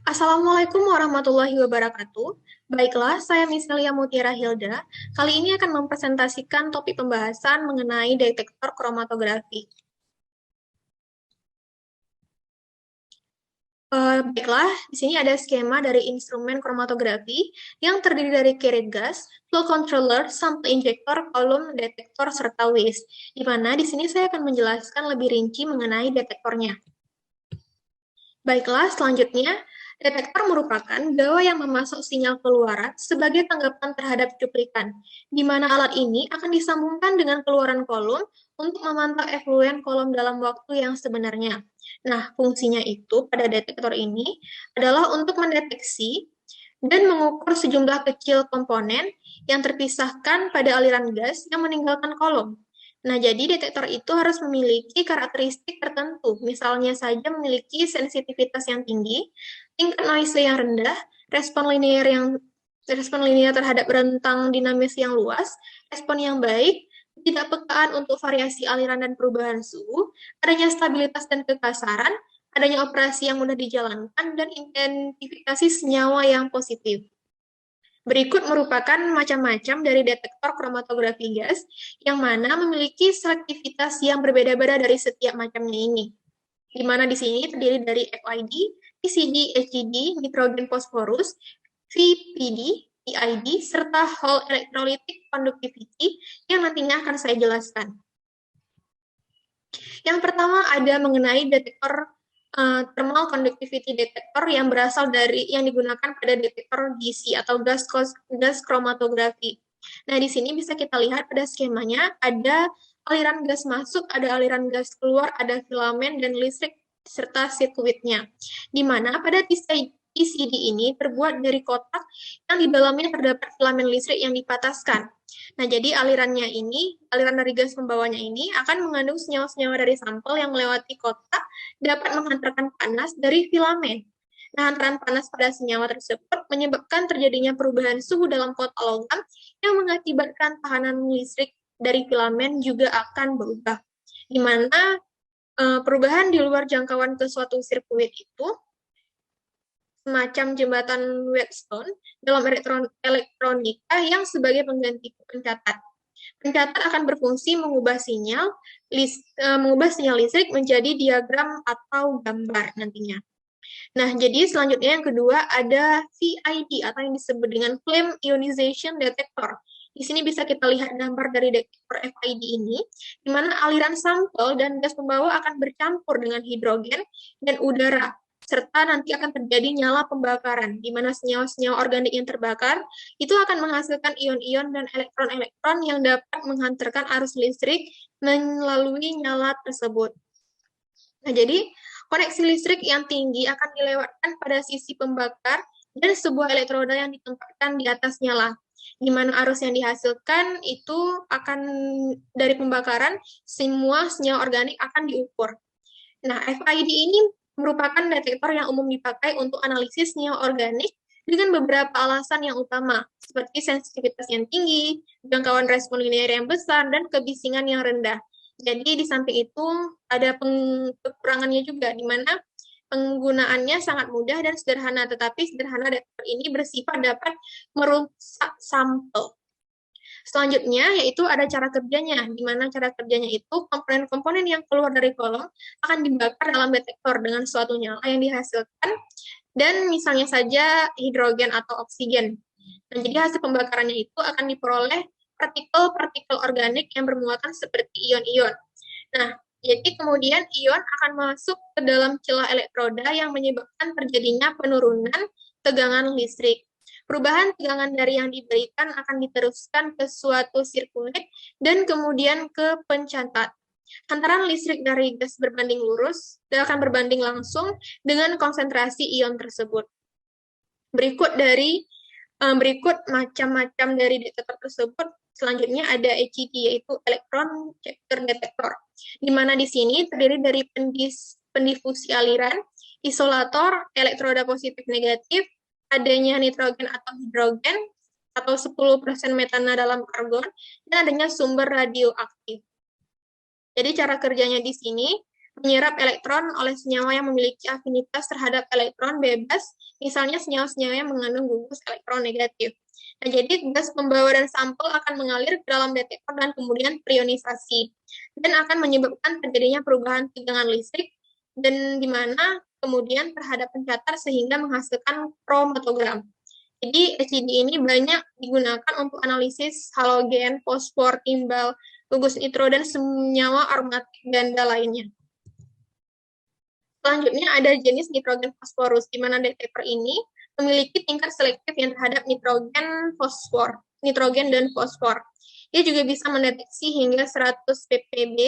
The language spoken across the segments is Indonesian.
Assalamualaikum warahmatullahi wabarakatuh. Baiklah, saya Miselia Mutiara Hilda. Kali ini akan mempresentasikan topik pembahasan mengenai detektor kromatografi. Baiklah, di sini ada skema dari instrumen kromatografi yang terdiri dari carrier gas, flow controller, sample injector, kolom, detektor, serta waste. Di mana di sini saya akan menjelaskan lebih rinci mengenai detektornya. Baiklah, selanjutnya, detektor merupakan gawai yang memasok sinyal keluaran sebagai tanggapan terhadap cuplikan, di mana alat ini akan disambungkan dengan keluaran kolom untuk memantau efluen kolom dalam waktu yang sebenarnya. Nah, fungsinya itu pada detektor ini adalah untuk mendeteksi dan mengukur sejumlah kecil komponen yang terpisahkan pada aliran gas yang meninggalkan kolom. Nah, jadi detektor itu harus memiliki karakteristik tertentu, misalnya saja memiliki sensitivitas yang tinggi, tingkat noise yang rendah, respon linear terhadap rentang dinamis yang luas, respon yang baik, tidak pekaan untuk variasi aliran dan perubahan suhu, adanya stabilitas dan kekasaran, adanya operasi yang mudah dijalankan, dan identifikasi senyawa yang positif. Berikut merupakan macam-macam dari detektor kromatografi gas, yang mana memiliki selektivitas yang berbeda-beda dari setiap macamnya ini. Di mana di sini terdiri dari FID, PCD, HGD, nitrogen fosforus, VPD, PID, serta Hall electrolytic conductivity yang nantinya akan saya jelaskan. Yang pertama ada mengenai detektor thermal conductivity detector yang berasal dari yang digunakan pada detektor GC atau gas kromatografi. Nah, di sini bisa kita lihat pada skemanya ada aliran gas masuk, ada aliran gas keluar, ada filamen dan listrik serta sirkuitnya. Di mana pada PCD ini terbuat dari kotak yang di dalamnya terdapat filamen listrik yang dipataskan. Nah, jadi aliran dari gas pembawanya ini akan mengandung senyawa-senyawa dari sampel yang melewati kotak dapat menghantarkan panas dari filamen. Nah, hantaran panas pada senyawa tersebut menyebabkan terjadinya perubahan suhu dalam kotak logam yang mengakibatkan tahanan listrik dari filamen juga akan berubah. Di mana perubahan di luar jangkauan ke suatu sirkuit itu semacam jembatan Wheatstone dalam elektronika yang sebagai pengganti pencatat. Pencatat akan berfungsi mengubah sinyal listrik menjadi diagram atau gambar nantinya. Nah, jadi selanjutnya yang kedua ada VID atau yang disebut dengan Flame Ionization Detector. Di sini bisa kita lihat gambar dari detektor FID ini, di mana aliran sampel dan gas pembawa akan bercampur dengan hidrogen dan udara, serta nanti akan terjadi nyala pembakaran, di mana senyawa-senyawa organik yang terbakar itu akan menghasilkan ion-ion dan elektron-elektron yang dapat menghantarkan arus listrik melalui nyala tersebut. Nah, jadi koneksi listrik yang tinggi akan dilewatkan pada sisi pembakar dan sebuah elektroda yang ditempatkan di atas nyala, di mana arus yang dihasilkan itu akan dari pembakaran, semua senyawa organik akan diukur. Nah, FID ini merupakan detektor yang umum dipakai untuk analisis senyawa organik dengan beberapa alasan yang utama, seperti sensitivitas yang tinggi, jangkauan respon linear yang besar, dan kebisingan yang rendah. Jadi di samping itu ada kekurangannya juga, di mana penggunaannya sangat mudah dan sederhana, tetapi sederhana detektor ini bersifat dapat merusak sampel. Selanjutnya yaitu ada cara kerjanya, di mana cara kerjanya itu komponen-komponen yang keluar dari kolom akan dibakar dalam detektor dengan suatu nyala yang dihasilkan dan misalnya saja hidrogen atau oksigen. Nah, jadi hasil pembakarannya itu akan diperoleh partikel-partikel organik yang bermuatan seperti ion-ion. Nah, jadi kemudian ion akan masuk ke dalam celah elektroda yang menyebabkan terjadinya penurunan tegangan listrik. Perubahan tegangan dari yang diberikan akan diteruskan ke suatu sirkuit dan kemudian ke pencatat. Hantaran listrik dari gas berbanding lurus dan akan berbanding langsung dengan konsentrasi ion tersebut. Berikut macam-macam dari detektor tersebut. Selanjutnya ada ECD, yaitu Electron Chapter Detector, di mana di sini terdiri dari pendifusi aliran, isolator, elektroda positif negatif, adanya nitrogen atau hidrogen, atau 10% metana dalam argon, dan adanya sumber radioaktif. Jadi cara kerjanya di sini menyerap elektron oleh senyawa yang memiliki afinitas terhadap elektron bebas, misalnya senyawa-senyawa yang mengandung gugus elektron negatif. Nah, jadi gas pembawa dan sampel akan mengalir ke dalam detektor dan kemudian terionisasi, dan akan menyebabkan terjadinya perubahan tegangan listrik, dan di mana kemudian terhadap pencatat sehingga menghasilkan kromatogram. Jadi HID ini banyak digunakan untuk analisis halogen, fosfor, timbal, gugus nitro, dan senyawa aromatik ganda lainnya. Selanjutnya ada jenis nitrogen fosforus, di mana detektor ini memiliki tingkat selektif yang terhadap nitrogen dan fosfor. Dia juga bisa mendeteksi hingga 100 ppb,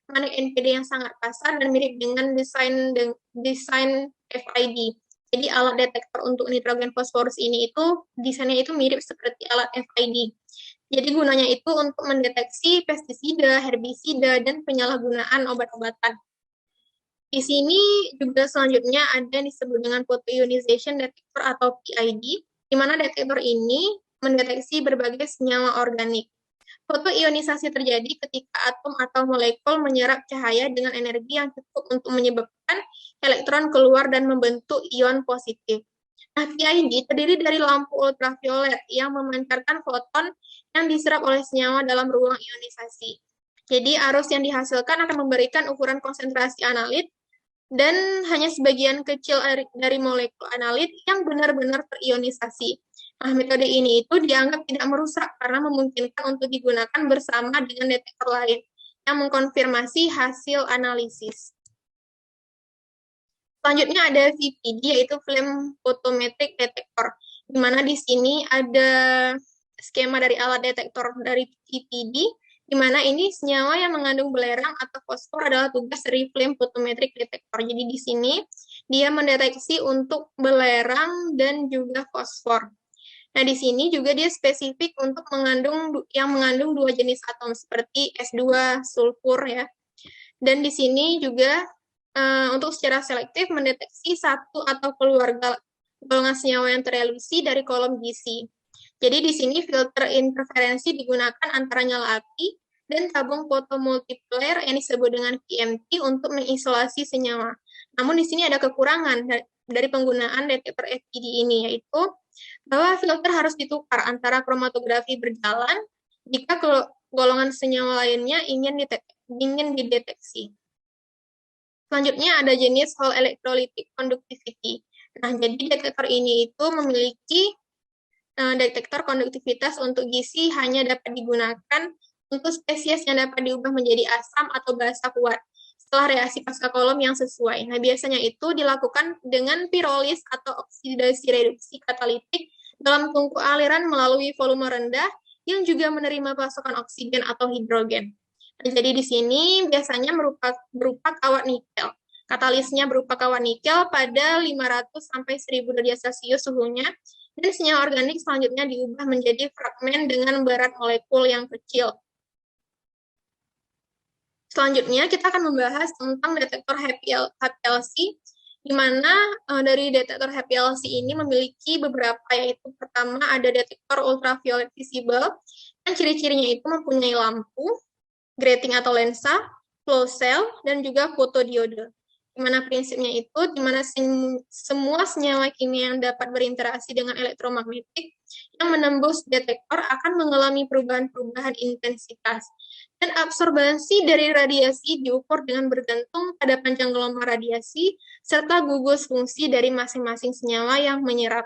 mana NPD yang sangat kasar dan mirip dengan desain FID. Jadi alat detektor untuk nitrogen fosforus ini itu desainnya itu mirip seperti alat FID. Jadi gunanya itu untuk mendeteksi pestisida, herbisida, dan penyalahgunaan obat-obatan. Di sini juga selanjutnya ada yang disebut dengan photoionization detector atau PID, di mana detektor ini mendeteksi berbagai senyawa organik. Fotoionisasi terjadi ketika atom atau molekul menyerap cahaya dengan energi yang cukup untuk menyebabkan elektron keluar dan membentuk ion positif. Nah, PID terdiri dari lampu ultraviolet yang memancarkan foton yang diserap oleh senyawa dalam ruang ionisasi. Jadi, arus yang dihasilkan akan memberikan ukuran konsentrasi analit dan hanya sebagian kecil dari molekul analit yang benar-benar terionisasi. Nah, metode ini itu dianggap tidak merusak karena memungkinkan untuk digunakan bersama dengan detektor lain yang mengkonfirmasi hasil analisis. Selanjutnya ada VPD, yaitu Flame Photometric Detector, di mana di sini ada skema dari alat detektor dari VPD, di mana ini senyawa yang mengandung belerang atau fosfor adalah tugas dari flame photometric detector. Jadi di sini dia mendeteksi untuk belerang dan juga fosfor. Nah, di sini juga dia spesifik untuk mengandung dua jenis atom seperti S2, sulfur ya. Dan di sini juga untuk secara selektif mendeteksi satu atau keluarga golongan senyawa yang terelusi dari kolom GC. Jadi di sini filter interferensi digunakan antara nyala api dan tabung fotomultiplier yang disebut dengan PMT untuk mengisolasi senyawa. Namun di sini ada kekurangan dari penggunaan detektor FPD ini, yaitu bahwa filter harus ditukar antara kromatografi berjalan jika golongan senyawa lainnya ingin dideteksi. Selanjutnya ada jenis Hall Electrolytic Conductivity. Nah, jadi detektor ini itu memiliki detektor konduktivitas untuk GC hanya dapat digunakan untuk spesies yang dapat diubah menjadi asam atau basa kuat setelah reaksi pasca kolom yang sesuai. Nah, biasanya itu dilakukan dengan pirolis atau oksidasi reduksi katalitik dalam tungku aliran melalui volume rendah yang juga menerima pasokan oksigen atau hidrogen. Nah, jadi di sini biasanya berupa kawat nikel. Katalisnya berupa kawat nikel pada 500 sampai 1000 derajat Celcius suhunya, dan senyawa organik selanjutnya diubah menjadi fragmen dengan berat molekul yang kecil. Selanjutnya kita akan membahas tentang detektor HPLC, di mana dari detektor HPLC ini memiliki beberapa, yaitu pertama ada detektor ultraviolet visible, yang ciri-cirinya itu mempunyai lampu, grating atau lensa, flow cell, dan juga fotodiode. Di mana prinsipnya itu, di mana semua senyawa kimia yang dapat berinteraksi dengan elektromagnetik yang menembus detektor akan mengalami perubahan-perubahan intensitas. Dan absorbansi dari radiasi diukur dengan bergantung pada panjang gelombang radiasi serta gugus fungsi dari masing-masing senyawa yang menyerap.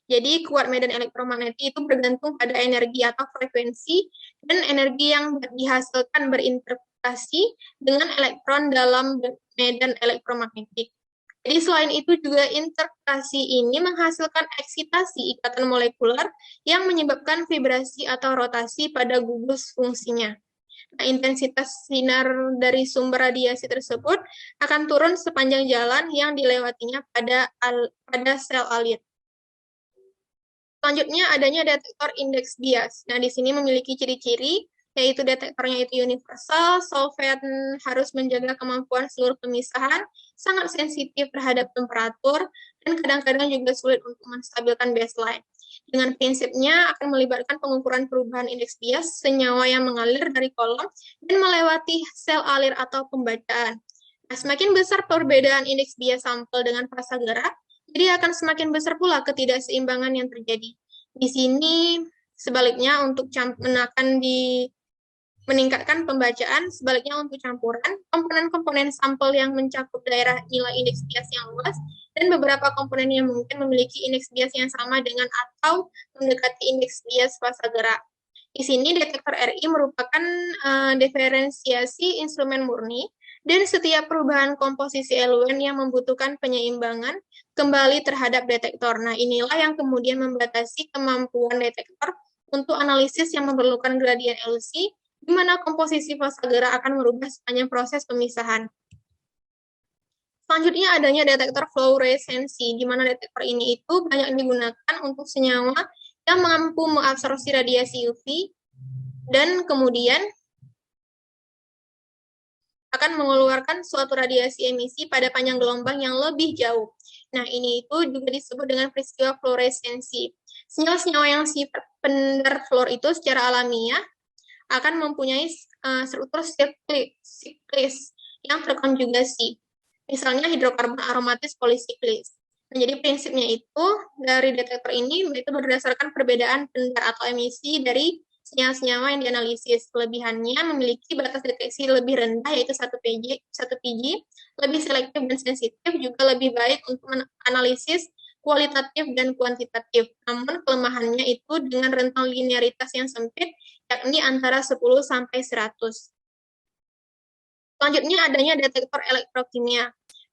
Jadi kuat medan elektromagnetik itu bergantung pada energi atau frekuensi dan energi yang dihasilkan berinteraksi dengan elektron dalam medan elektromagnetik. Jadi selain itu juga interaksi ini menghasilkan eksitasi ikatan molekuler yang menyebabkan vibrasi atau rotasi pada gugus fungsinya. Nah, intensitas sinar dari sumber radiasi tersebut akan turun sepanjang jalan yang dilewatinya pada sel alit. Selanjutnya adanya detektor indeks bias. Nah, di sini memiliki ciri-ciri, yaitu detektornya itu universal, solvent harus menjaga kemampuan seluruh pemisahan, sangat sensitif terhadap temperatur, dan kadang-kadang juga sulit untuk menstabilkan baseline. Dengan prinsipnya akan melibatkan pengukuran perubahan indeks bias senyawa yang mengalir dari kolom dan melewati sel alir atau pembacaan. Nah, semakin besar perbedaan indeks bias sampel dengan fasa gerak, jadi akan semakin besar pula ketidakseimbangan yang terjadi. Di sini sebaliknya untuk meningkatkan pembacaan, sebaliknya untuk campuran, komponen-komponen sampel yang mencakup daerah nilai indeks bias yang luas, dan beberapa komponen yang mungkin memiliki indeks bias yang sama dengan atau mendekati indeks bias fasa gerak. Di sini detektor RI merupakan diferensiasi instrumen murni, dan setiap perubahan komposisi elemen yang membutuhkan penyeimbangan kembali terhadap detektor. Nah, inilah yang kemudian membatasi kemampuan detektor untuk analisis yang memerlukan gradien LC, di mana komposisi fasa gerak akan merubah sepanjang proses pemisahan. Selanjutnya adanya detektor fluoresensi, di mana detektor ini itu banyak digunakan untuk senyawa yang mampu mengabsorpsi radiasi UV dan kemudian akan mengeluarkan suatu radiasi emisi pada panjang gelombang yang lebih jauh. Nah, ini itu juga disebut dengan peristiwa fluoresensi. Senyawa-senyawa yang sifat pendar fluor itu secara alamiah akan mempunyai struktur siklis yang terkonjugasi. Misalnya hidrokarbon aromatis polisiklis. Nah, jadi prinsipnya itu dari detektor ini itu berdasarkan perbedaan pendar atau emisi dari senyawa-senyawa yang dianalisis. Kelebihannya memiliki batas deteksi lebih rendah, yaitu 1 pg, lebih selektif dan sensitif, juga lebih baik untuk menganalisis kualitatif dan kuantitatif. Namun kelemahannya itu dengan rentang linearitas yang sempit, yakni antara 10 sampai 100. Selanjutnya adanya detektor elektrokimia.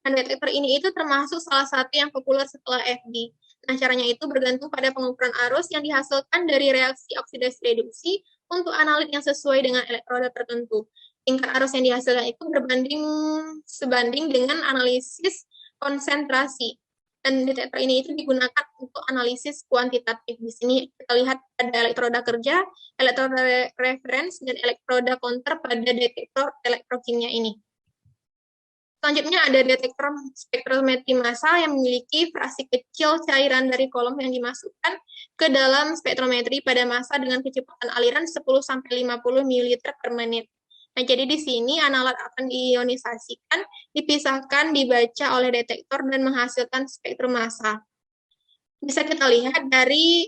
Nah, detektor ini itu termasuk salah satu yang populer setelah FD. Nah, caranya itu bergantung pada pengukuran arus yang dihasilkan dari reaksi oksidasi reduksi untuk analit yang sesuai dengan elektroda tertentu. Tingkat arus yang dihasilkan itu sebanding dengan analisis konsentrasi. Dan detektor ini itu digunakan untuk analisis kuantitatif. Di sini kita lihat ada elektroda kerja, elektroda referens, dan elektroda counter pada detektor elektrokimia ini. Selanjutnya ada detektor spektrometri massal yang memiliki fraksi kecil cairan dari kolom yang dimasukkan ke dalam spektrometri pada massa dengan kecepatan aliran 10-50 ml per menit. Nah, jadi di sini analat akan diionisasikan, dipisahkan, dibaca oleh detektor, dan menghasilkan spektrum massa. Bisa kita lihat dari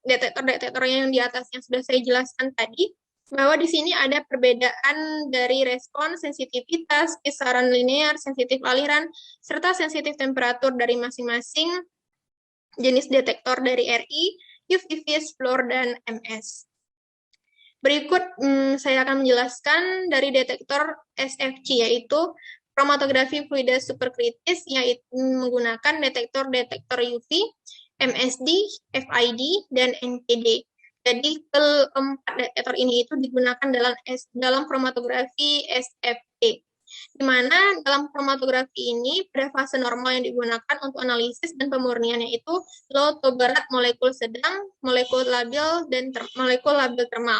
detektor-detektor yang di atas yang sudah saya jelaskan tadi, bahwa di sini ada perbedaan dari respon, sensitivitas, kisaran linear, sensitif aliran, serta sensitif temperatur dari masing-masing jenis detektor dari RI, UV-Vis, fluor, dan MS. Berikut saya akan menjelaskan dari detektor SFC, yaitu kromatografi fluida superkritis, yaitu menggunakan detektor-detektor UV, MSD, FID, dan NPD. Jadi keempat detektor ini itu digunakan dalam kromatografi SFP, di mana dalam kromatografi ini pada fase normal yang digunakan untuk analisis dan pemurniannya itu low to berat, molekul sedang, molekul labil, dan molekul labil termal.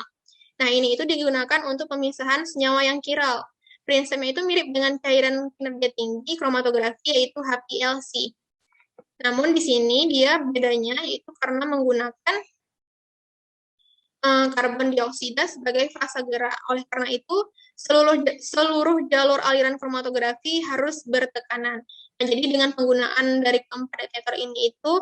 Nah, ini itu digunakan untuk pemisahan senyawa yang kiral. Prinsipnya itu mirip dengan cairan kinerja tinggi kromatografi, yaitu HPLC. Namun di sini dia bedanya itu karena menggunakan karbon dioksida sebagai fasa gerak. Oleh karena itu, seluruh jalur aliran kromatografi harus bertekanan. Nah, jadi dengan penggunaan dari keempat detektor ini itu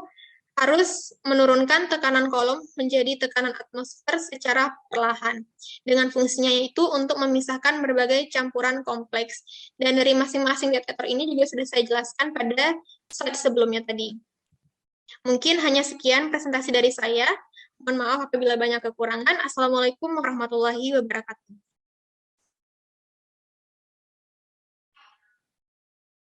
harus menurunkan tekanan kolom menjadi tekanan atmosfer secara perlahan. Dengan fungsinya itu untuk memisahkan berbagai campuran kompleks. Dan dari masing-masing detektor ini juga sudah saya jelaskan pada slide sebelumnya tadi. Mungkin hanya sekian presentasi dari saya. Mohon maaf apabila banyak kekurangan. Assalamualaikum warahmatullahi wabarakatuh.